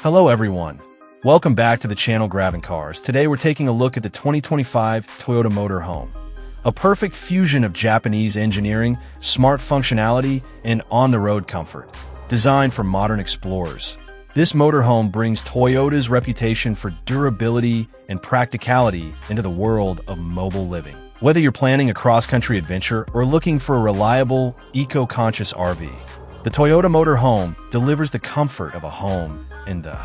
Hello everyone. Welcome back to the channel Grabbing Cars. Today we're taking a look at the 2025 Toyota motorhome. A perfect fusion of Japanese engineering, smart functionality, and on-the-road comfort. Designed for modern explorers, this motorhome brings Toyota's reputation for durability and practicality into the world of mobile living. Whether you're planning a cross-country adventure or looking for a reliable, eco-conscious RV, the Toyota motorhome delivers the comfort of a home and the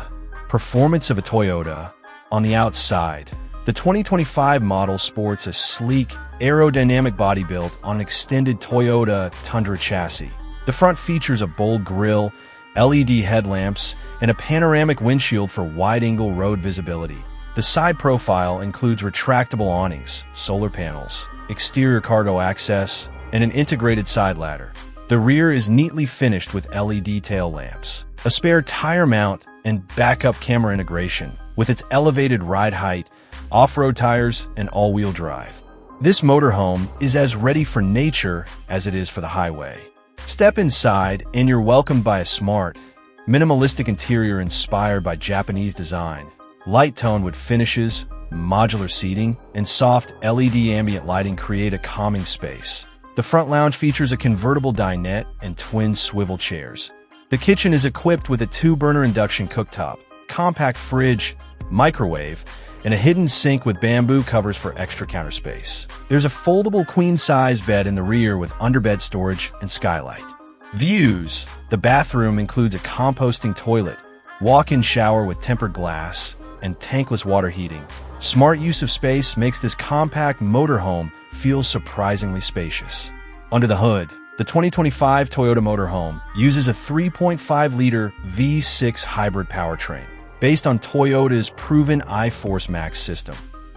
performance of a Toyota. On the outside, the 2025 model sports a sleek, aerodynamic body built on an extended Toyota Tundra chassis. The front features a bold grille, LED headlamps, and a panoramic windshield for wide-angle road visibility. The side profile includes retractable awnings, solar panels, exterior cargo access, and an integrated side ladder. The rear is neatly finished with LED tail lamps, a spare tire mount, and backup camera integration, with its elevated ride height, off-road tires, and all-wheel drive. This motorhome is as ready for nature as it is for the highway. Step inside, and you're welcomed by a smart, minimalistic interior inspired by Japanese design. Light-toned wood finishes, modular seating, and soft LED ambient lighting create a calming space. The front lounge features a convertible dinette and twin swivel chairs. The kitchen is equipped with a 2-burner induction cooktop, compact fridge, microwave, and a hidden sink with bamboo covers for extra counter space. There's a foldable queen-size bed in the rear with underbed storage and skylight. Views. The bathroom includes a composting toilet, walk-in shower with tempered glass, and tankless water heating. Smart use of space makes this compact motorhome feel surprisingly spacious. Under the hood, the 2025 Toyota motorhome uses a 3.5-liter V6 hybrid powertrain, based on Toyota's proven iForce Max system,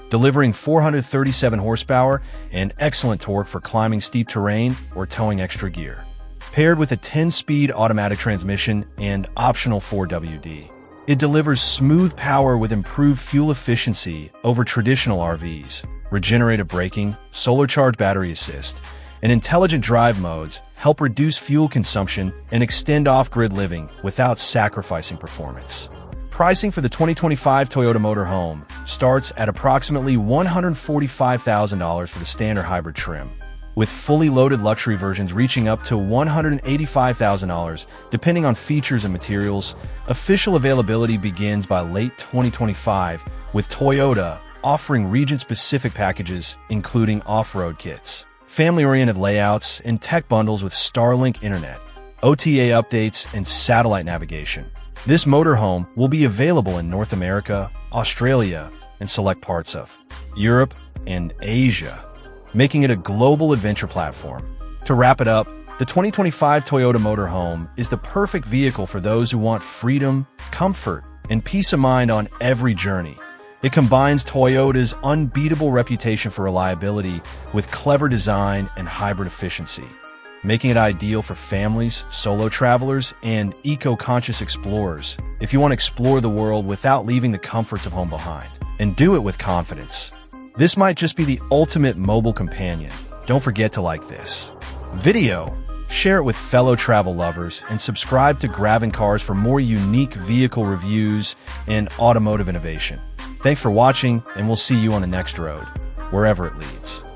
delivering 437 horsepower and excellent torque for climbing steep terrain or towing extra gear. Paired with a 10-speed automatic transmission and optional 4WD, it delivers smooth power with improved fuel efficiency over traditional RVs. Regenerative braking, solar-charged battery assist, and intelligent drive modes help reduce fuel consumption and extend off-grid living without sacrificing performance. Pricing for the 2025 Toyota motorhome starts at approximately $145,000 for the standard hybrid trim, with fully loaded luxury versions reaching up to $185,000 depending on features and materials. Official availability begins by late 2025, with Toyota offering region-specific packages including off-road kits, family-oriented layouts, and tech bundles with Starlink internet, OTA updates, and satellite navigation. This motorhome will be available in North America, Australia, and select parts of Europe and Asia, making it a global adventure platform. To wrap it up, the 2025 Toyota motorhome is the perfect vehicle for those who want freedom, comfort, and peace of mind on every journey. It combines Toyota's unbeatable reputation for reliability with clever design and hybrid efficiency, making it ideal for families, solo travelers, and eco-conscious explorers if you want to explore the world without leaving the comforts of home behind. And do it with confidence. This might just be the ultimate mobile companion. Don't forget to like this video, share it with fellow travel lovers, and subscribe to Grabbing Cars for more unique vehicle reviews and automotive innovation. Thanks for watching, and we'll see you on the next road, wherever it leads.